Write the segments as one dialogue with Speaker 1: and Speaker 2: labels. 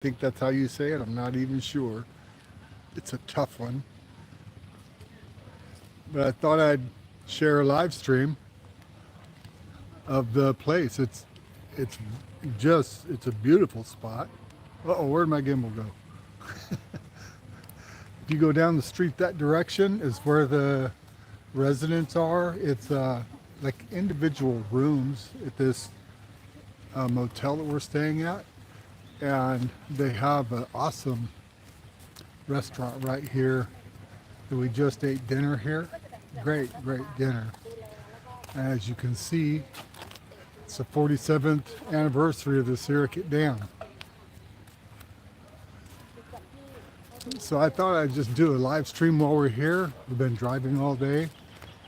Speaker 1: think that's how you say it. I'm not even sure. It's a tough one. But I thought I'd share a live stream of the place. It's it's a beautiful spot. Uh-oh, where'd my gimbal go? If you go down the street that direction is where the residents are. It's like individual rooms at this motel that we're staying at. And they have an awesome restaurant right here that we just ate dinner here. Great, great dinner. As you can see, it's the 47th anniversary of the Sirikit Dam. So I thought I'd just do a live stream while we're here. We've been driving all day,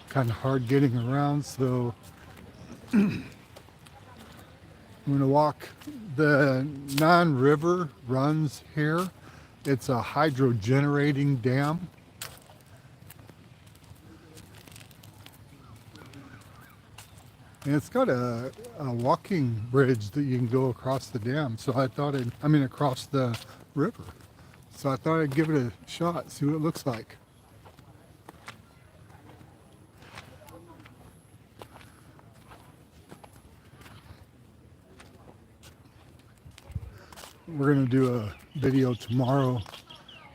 Speaker 1: kind of hard getting around, so I'm gonna walk. The Nan River runs here. It's a hydro generating dam. And it's got a walking bridge that you can go across the dam. So across the river. So I thought I'd give it a shot, see what it looks like. We're gonna do a video tomorrow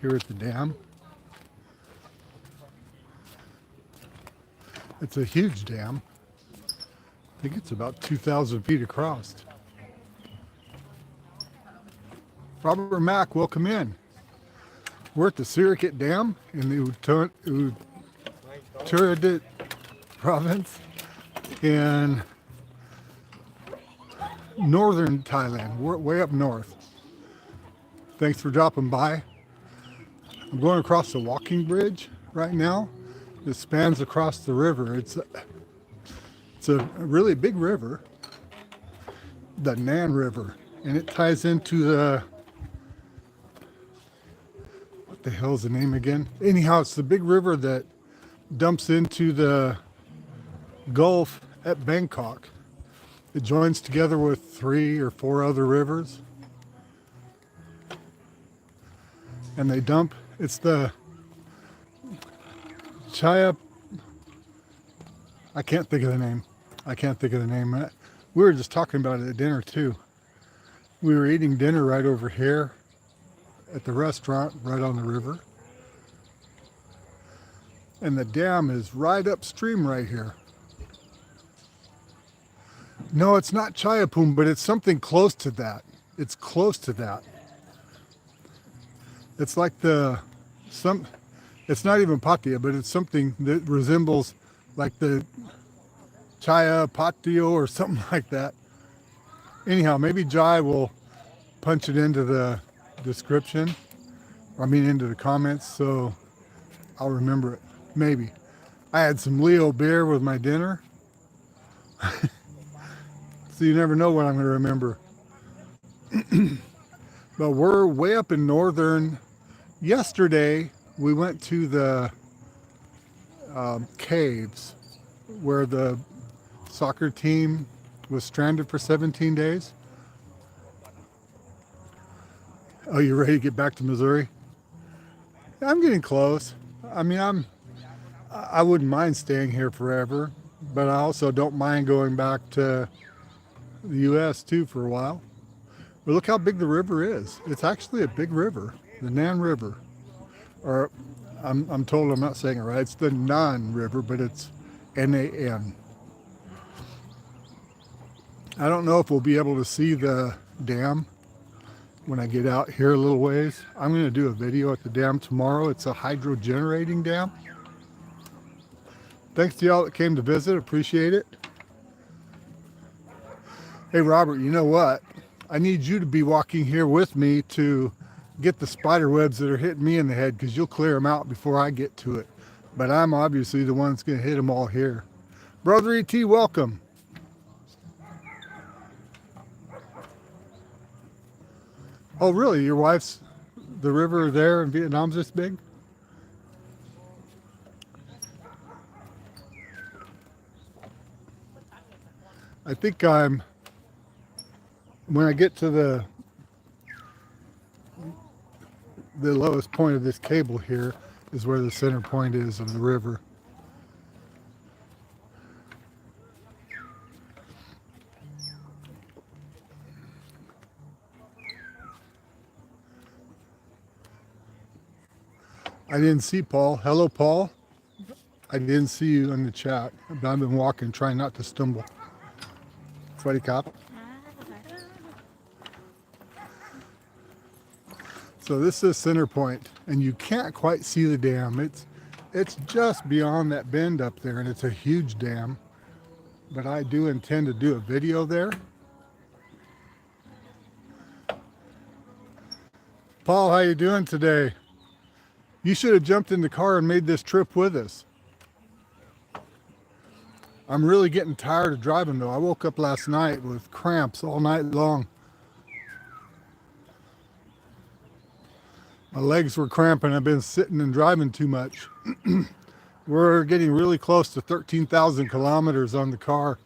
Speaker 1: here at the dam. It's a huge dam. I think it's about 2,000 feet across. Robert Mack, welcome in. We're at the Sirikit Dam in the Uttaradit province in northern Thailand. We're way up north. Thanks for dropping by. I'm going across the walking bridge right now. It spans across the river. It's a really big river, the Nan River, and it ties into the, what the hell's the name again? Anyhow, it's the big river that dumps into the Gulf at Bangkok. It joins together with 3 or 4 other rivers, and they dump. It's the Chaya. I can't think of the name. We were just talking about it at dinner too. We were eating dinner right over here at the restaurant right on the river. And the dam is right upstream right here. No, it's not Chayapum, but it's something close to that. It's close to that. It's like it's not even Pattaya, but it's something that resembles like the Chaya Patio or something like that. Anyhow, maybe Jai will punch it into the description. Into the comments, so I'll remember it. Maybe. I had some Leo beer with my dinner. So you never know what I'm going to remember. But we're way up in northern. Yesterday, we went to the caves where the soccer team was stranded for 17 days. Oh, you ready to get back to Missouri? I'm getting close. I wouldn't mind staying here forever, but I also don't mind going back to the U.S. too for a while. But look how big the river is. It's actually a big river, the Nan River. Or I'm told I'm not saying it right. It's the Nan River, but it's Nan. I don't know if we'll be able to see the dam when I get out here a little ways. I'm going to do a video at the dam tomorrow. It's a hydro generating dam. Thanks to y'all that came to visit. Appreciate it. Hey, Robert, you know what? I need you to be walking here with me to get the spider webs that are hitting me in the head, because you'll clear them out before I get to it. But I'm obviously the one that's going to hit them all here. Brother E.T., welcome. Oh, really? Your wife's, the river there in Vietnam's this big? I think when I get to the the lowest point of this cable here is where the center point is of the river. I didn't see Paul. Hello, Paul. I didn't see you in the chat. I've been walking, trying not to stumble. Sweaty cop. So this is center point, and you can't quite see the dam. It's just beyond that bend up there, and it's a huge dam. But I do intend to do a video there. Paul, how you doing today? You should have jumped in the car and made this trip with us. I'm really getting tired of driving though. I woke up last night with cramps all night long. My legs were cramping. I've been sitting and driving too much. We're getting really close to 13,000 kilometers on the car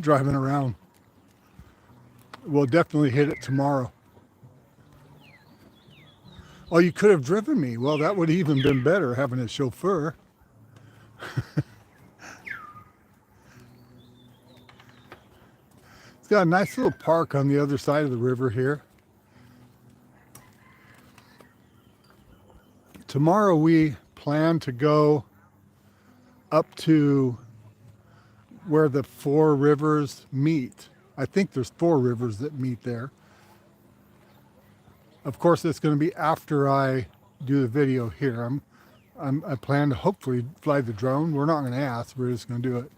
Speaker 1: driving around. We'll definitely hit it tomorrow. Oh, you could have driven me. Well, that would have even been better, having a chauffeur. It's got a nice little park on the other side of the river here. Tomorrow we plan to go up to where the 4 rivers meet. I think there's 4 rivers that meet there. Of course, it's going to be after I do the video here. I plan to hopefully fly the drone. We're not going to ask. We're just going to do it.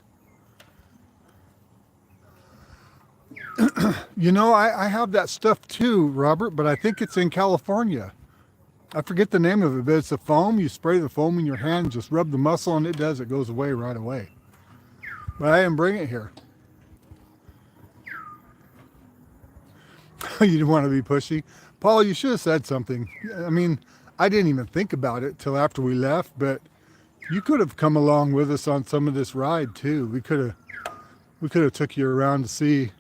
Speaker 1: You know, I have that stuff too, Robert, but I think it's in California. I forget the name of it, but it's a foam. You spray the foam in your hand, just rub the muscle, and it goes away right away. But I didn't bring it here. You didn't want to be pushy. Paul, you should have said something. I mean, I didn't even think about it till after we left, but you could have come along with us on some of this ride too. We could have took you around to see,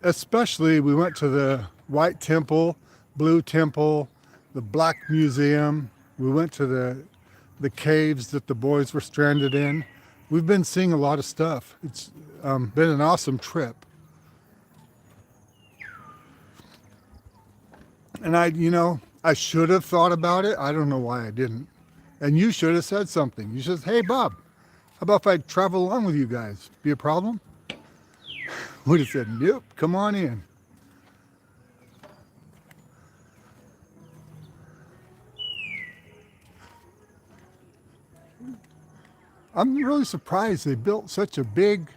Speaker 1: especially we went to the White Temple, Blue Temple, the Black Museum. We went to the caves that the boys were stranded in. We've been seeing a lot of stuff. It's been an awesome trip. And I should have thought about it. I don't know why I didn't. And you should have said something. You should have said, hey, Bob, how about if I travel along with you guys? Be a problem? Would have said, nope, come on in. I'm really surprised they built such a big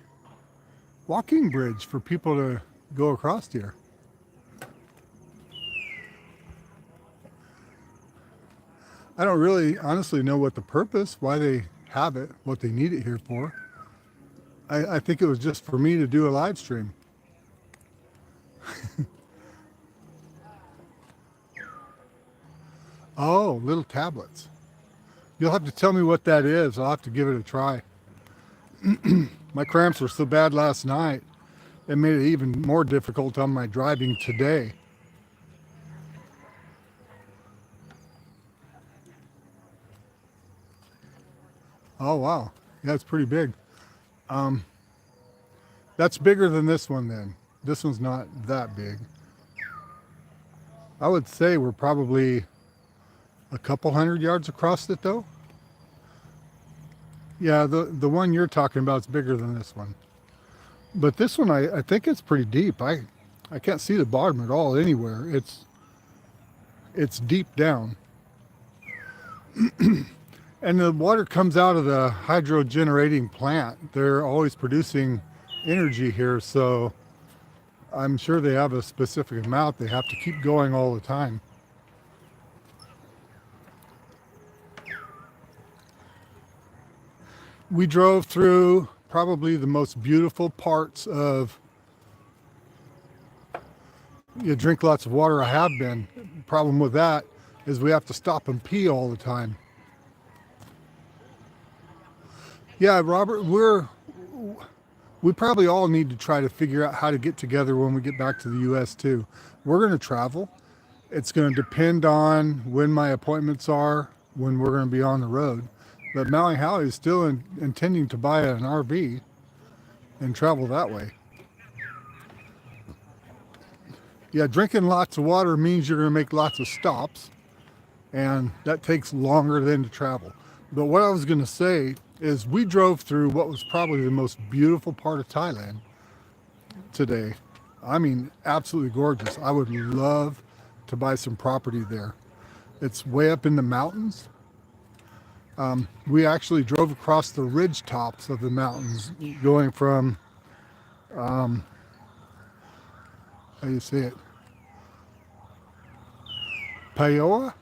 Speaker 1: walking bridge for people to go across here. I don't really honestly know what the purpose, why they have it, what they need it here for. I think it was just for me to do a live stream. Oh, little tablets. You'll have to tell me what that is. I'll have to give it a try. My cramps were so bad last night, it made it even more difficult on my driving today. Oh, wow. Yeah, it's pretty big. That's bigger than this one then. This one's not that big. I would say we're probably a couple 100 yards across it though. Yeah, the one you're talking about is bigger than this one. But this one, I think it's pretty deep. I can't see the bottom at all anywhere. It's deep down. And the water comes out of the hydro generating plant. They're always producing energy here, so I'm sure they have a specific amount. They have to keep going all the time. We drove through probably the most beautiful parts of, you drink lots of water. I have been. The problem with that is we have to stop and pee all the time. Yeah, Robert, we probably all need to try to figure out how to get together when we get back to the U.S. too. We're going to travel, It's going to depend on when my appointments are, when we're going to be on the road. But Maui Howie is still intending to buy an RV and travel that way. Yeah, drinking lots of water means you're going to make lots of stops, and that takes longer than to travel. But what I was going to say is we drove through what was probably the most beautiful part of Thailand today. I mean, absolutely gorgeous. I would love to buy some property there. It's way up in the mountains. We actually drove across the ridge tops of the mountains, going from, how do you say it? Paoa?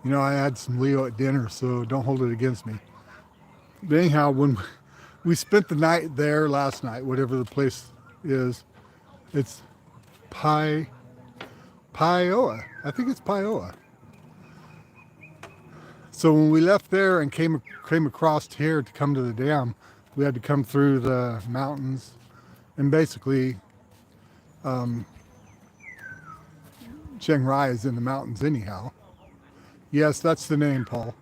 Speaker 1: You know, I had some Leo at dinner, so don't hold it against me. But anyhow, when we spent the night there last night, whatever the place is, it's Paoa. I think it's Paoa. So when we left there and came across here to come to the dam, we had to come through the mountains, and basically Chiang Rai is in the mountains anyhow. Yes, that's the name, Paul.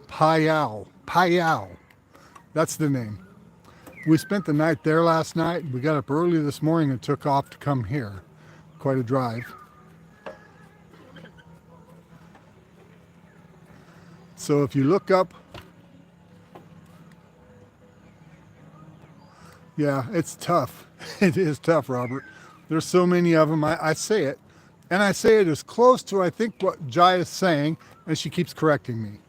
Speaker 1: Payao. That's the name. We spent the night there last night. We got up early this morning and took off to come here. Quite a drive. So if you look up, yeah, it's tough. It is tough, Robert. There's so many of them. I say it, and I say it as close to, I think, what Jai is saying, and she keeps correcting me.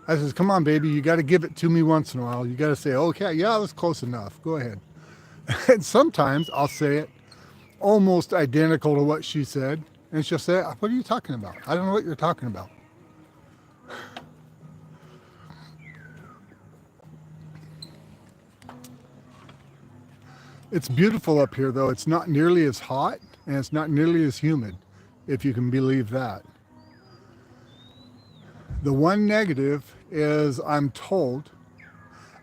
Speaker 1: I says, come on, baby, you got to give it to me once in a while. You got to say, okay, yeah, that was close enough. Go ahead. And sometimes I'll say it almost identical to what she said, and she'll say, what are you talking about? I don't know what you're talking about. It's beautiful up here, though. It's not nearly as hot, and it's not nearly as humid, if you can believe that. The one negative is I'm told,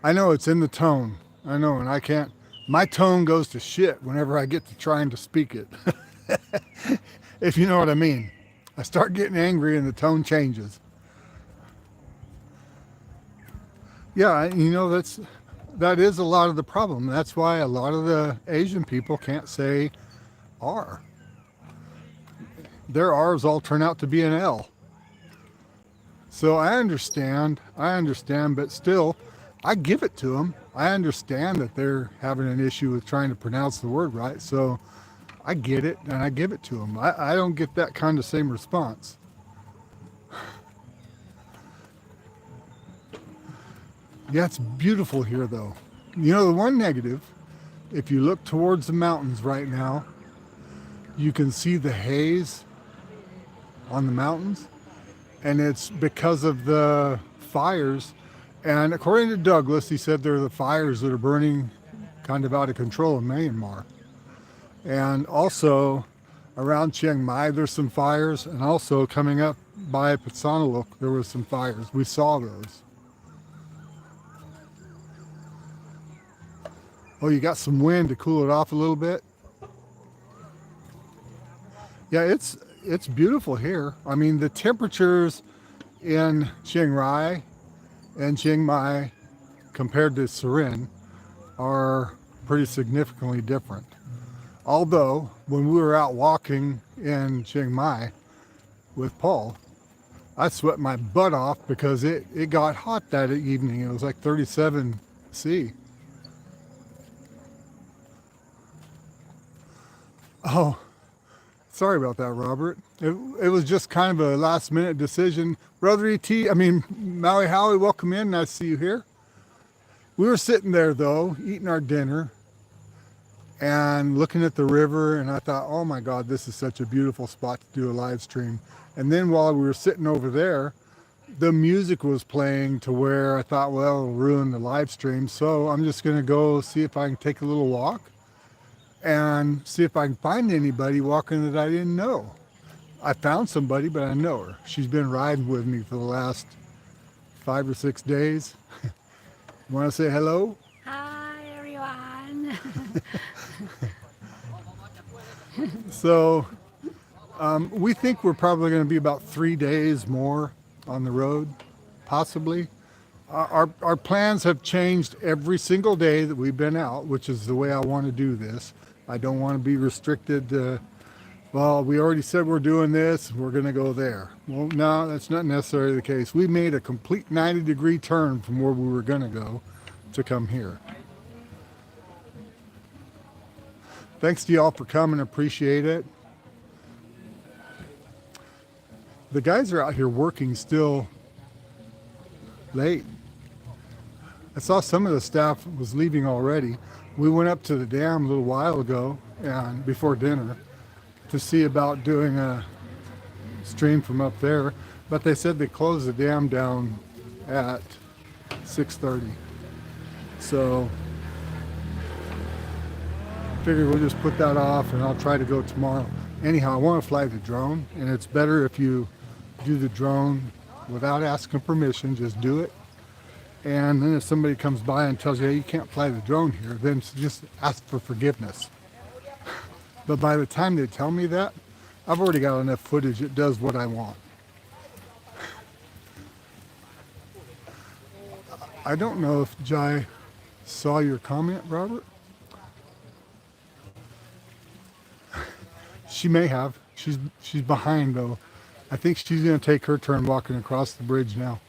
Speaker 1: I know it's in the tone, I know, and I can't, my tone goes to shit whenever I get to trying to speak it. If you know what I mean. I start getting angry and the tone changes. Yeah, you know, that is a lot of the problem. That's why a lot of the Asian people can't say R. Their R's all turn out to be an L. So I understand, but still, I give it to them. I understand that they're having an issue with trying to pronounce the word right, so I get it and I give it to them. I don't get that kind of same response. Yeah, it's beautiful here, though. You know, the one negative, if you look towards the mountains right now, you can see the haze on the mountains, and it's because of the fires. And according to Douglas, he said there are the fires that are burning kind of out of control in Myanmar. And also around Chiang Mai, there's some fires, and also coming up by Patsanalok, there was some fires. We saw those. Oh, you got some wind to cool it off a little bit? Yeah, it's beautiful here. I mean, the temperatures in Chiang Rai and Chiang Mai compared to Surin are pretty significantly different. Although, when we were out walking in Chiang Mai with Paul, I sweat my butt off because it got hot that evening. It was like 37 C. Oh, sorry about that, Robert. It was just kind of a last minute decision. Brother Maui Howie, welcome in. Nice to see you here. We were sitting there, though, eating our dinner and looking at the river, and I thought, oh my God, this is such a beautiful spot to do a live stream. And then while we were sitting over there, the music was playing to where I thought, well, it'll ruin the live stream. So I'm just going to go see if I can take a little walk and see if I can find anybody walking that I didn't know. I found somebody, but I know her. She's been riding with me for the last 5 or 6 days. You want to say hello?
Speaker 2: Hi, everyone.
Speaker 1: So we think we're probably going to be about 3 days more on the road, possibly. Our plans have changed every single day that we've been out, which is the way I want to do this. I don't want to be restricted to, well, we already said we're doing this, we're going to go there. Well, no, that's not necessarily the case. We made a complete 90-degree turn from where we were going to go to come here. Thanks to y'all for coming, appreciate it. The guys are out here working still late. I saw some of the staff was leaving already. We went up to the dam a little while ago and before dinner to see about doing a stream from up there, but they said they closed the dam down at 6:30. So I figured we'll just put that off and I'll try to go tomorrow. Anyhow, I want to fly the drone, and it's better if you do the drone without asking permission, just do it. And then if somebody comes by and tells you, hey, you can't fly the drone here, then just ask for forgiveness. But by the time they tell me that, I've already got enough footage. It does what I want. I don't know if Jai saw your comment, Robert. She may have. She's behind though. I think she's going to take her turn walking across the bridge now.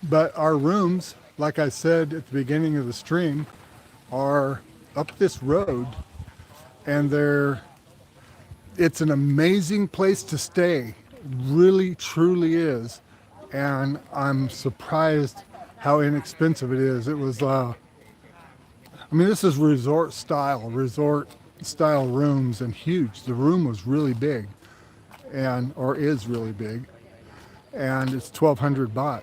Speaker 1: But our rooms, like I said at the beginning of the stream, are up this road, and it's an amazing place to stay. Really, truly is. And I'm surprised how inexpensive it is. It was, this is resort style rooms, and huge. The room was really big, or is really big, and it's 1,200 baht.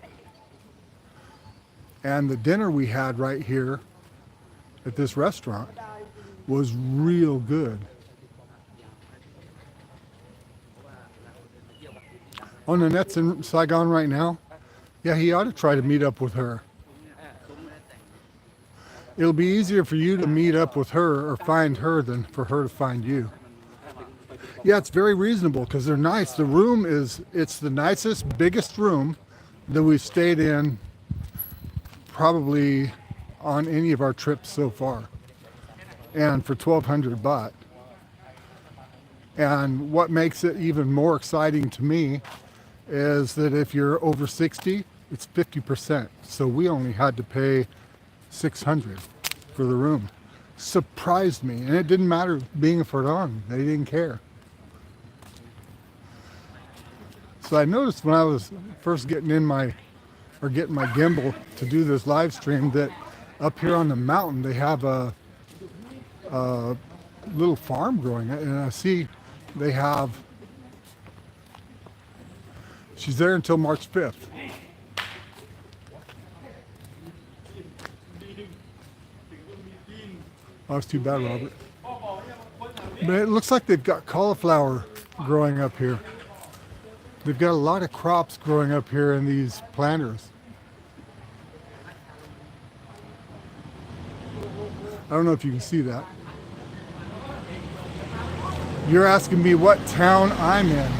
Speaker 1: And the dinner we had right here at this restaurant was real good. Oh, Nanette's in Saigon right now? Yeah, he ought to try to meet up with her. It'll be easier for you to meet up with her or find her than for her to find you. Yeah, it's very reasonable because they're nice. The room it's the nicest, biggest room that we've stayed in probably on any of our trips so far. And for 1,200 baht. And what makes it even more exciting to me is that if you're over 60, it's 50%. So we only had to pay 600 for the room. Surprised me, and it didn't matter being a Fordon. They didn't care. So I noticed when I was first getting my gimbal to do this live stream that up here on the mountain they have a little farm growing, and I see they have. She's there until March 5th. Oh, that's too bad, Robert. But it looks like they've got cauliflower growing up here. They've got a lot of crops growing up here in these planters. I don't know if you can see that. You're asking me what town I'm in.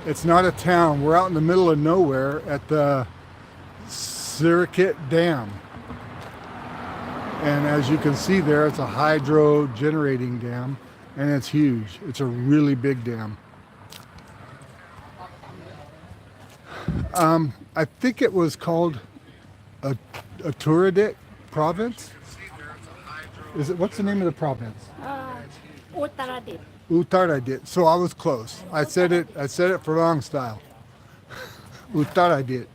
Speaker 1: It's not a town. We're out in the middle of nowhere at the Sirikit Dam. And as you can see there, it's a hydro generating dam, and it's huge. It's a really big dam. I think it was called a Turadit province. Is it? What's the name of the province?
Speaker 2: Uttaradit.
Speaker 1: Uttaradit. So I was close. I said it for long style. Uttaradit.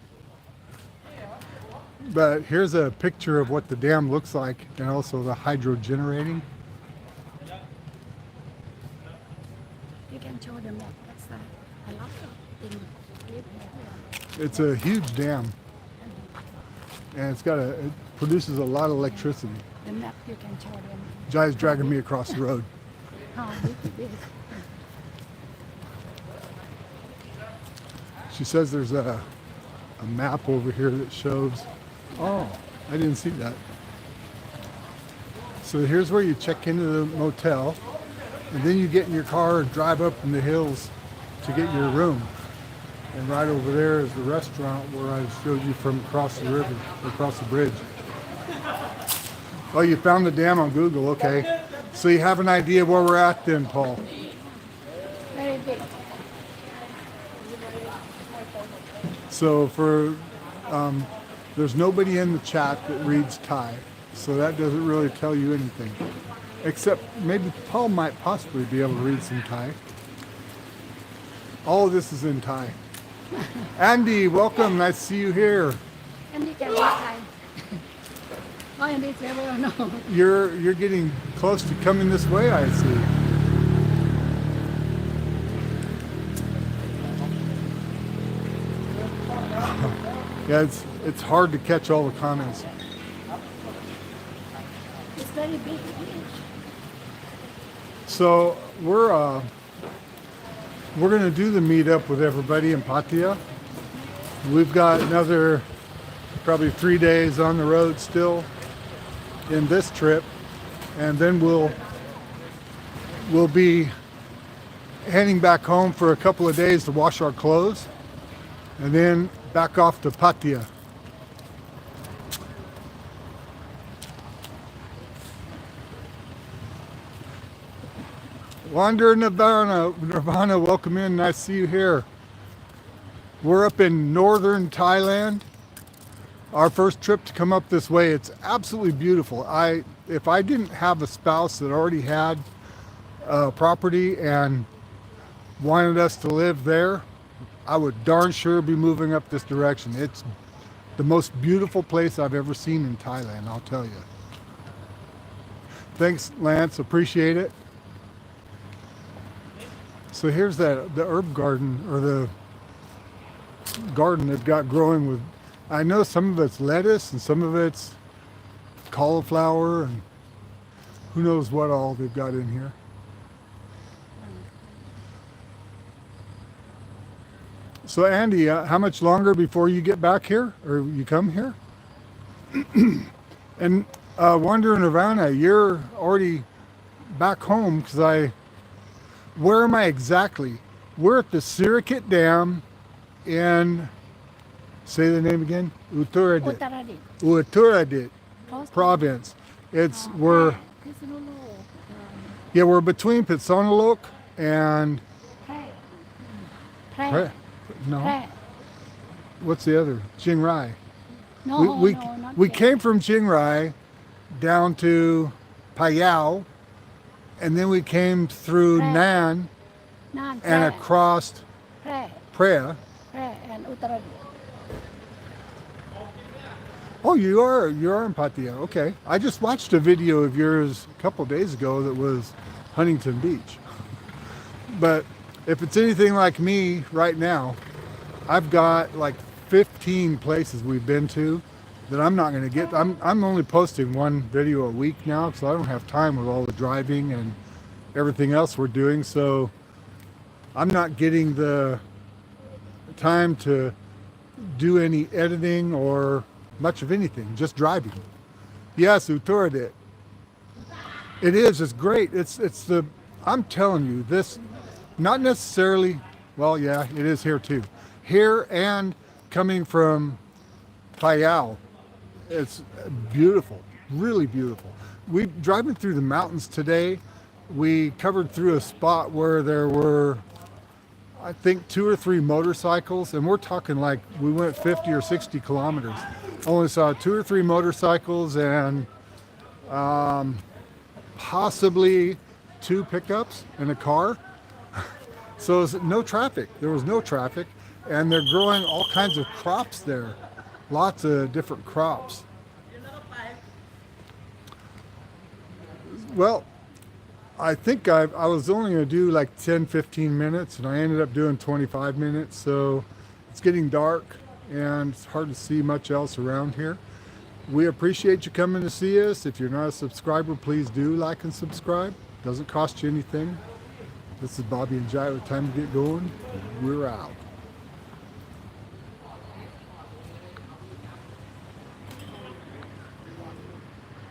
Speaker 1: But here's a picture of what the dam looks like, and also the hydro generating.
Speaker 2: You can show them that. That's a lot of things.
Speaker 1: It's a huge dam, and it produces a lot of electricity.
Speaker 2: The map you can show them.
Speaker 1: Jai's dragging me across the road.
Speaker 2: How big it is.
Speaker 1: She says there's a map over here that shows. Oh, I didn't see that. So here's where you check into the motel, and then you get in your car and drive up in the hills to get your room. And right over there is the restaurant where I showed you from across the river, across the bridge. Oh, you found the dam on Google, okay. So you have an idea where we're at then, Paul?
Speaker 2: Very big.
Speaker 1: So there's nobody in the chat that reads Thai, so that doesn't really tell you anything. Except maybe Paul might possibly be able to read some Thai. All of this is in Thai. Andy, welcome. Nice to see you here.
Speaker 2: Andy can read Thai. Oh, Andy never know.
Speaker 1: You're getting close to coming this way, I see. Yeah, it's hard to catch all the comments.
Speaker 2: It's very big.
Speaker 1: So we're gonna do the meetup with everybody in Pattaya. We've got another probably 3 days on the road still in this trip, and then we'll be heading back home for a couple of days to wash our clothes, and then back off to Pattaya. Wander Nirvana, welcome in. Nice to see you here. We're up in northern Thailand. Our first trip to come up this way. It's absolutely beautiful. If I didn't have a spouse that already had property and wanted us to live there, I would darn sure be moving up this direction. It's the most beautiful place I've ever seen in Thailand, I'll tell you. Thanks, Lance. Appreciate it. So here's the herb garden, or the garden they've got growing with, I know some of it's lettuce and some of it's cauliflower and who knows what all they've got in here. So Andy, how much longer before you get back here, or you come here? And Wander Nirvana, you're already back home, because where am I exactly? We're at the Sirikit Dam in, say the name again? Uttaradit.
Speaker 2: Uttaradit.
Speaker 1: Uttaradit
Speaker 2: Close to-
Speaker 1: province. We're between Pitsanulok and
Speaker 2: Pray.
Speaker 1: Pre- no.
Speaker 2: Pray.
Speaker 1: What's the other? Chiang Rai.
Speaker 2: No,
Speaker 1: we
Speaker 2: no, not
Speaker 1: we
Speaker 2: yet.
Speaker 1: came from Chiang Rai down to Payao, and then we came through
Speaker 2: Pray.
Speaker 1: Nan
Speaker 2: Nan,
Speaker 1: and
Speaker 2: Pray.
Speaker 1: across
Speaker 2: Pray.
Speaker 1: Prea.
Speaker 2: Pray and Uttaradit.
Speaker 1: Oh, you are in Pattaya. Okay. I just watched a video of yours a couple days ago that was Huntington Beach. But if it's anything like me right now, I've got like 15 places we've been to that I'm not going to get. I'm only posting one video a week now because I don't have time with all the driving and everything else we're doing. So I'm not getting the time to do any editing or much of anything, just driving. Yes, Uttaradit. It is, it's great. I'm telling you, this, not necessarily, well, yeah, it is here too. Here and coming from Payao, it's beautiful, really beautiful. We driving through the mountains today, we covered through a spot where there were, I think, 2 or 3 motorcycles, and we're talking like we went 50 or 60 kilometers. Only saw 2 or 3 motorcycles and possibly 2 pickups and a car. So it was no traffic. There was no traffic, and they're growing all kinds of crops there. Lots of different crops. Well, I think I was only going to do like 10-15 minutes, and I ended up doing 25 minutes. So it's getting dark and it's hard to see much else around here. We appreciate you coming to see us. If you're not a subscriber, please do like and subscribe. Doesn't cost you anything. This is Bobby and Jai with Time to Get Going. We're out.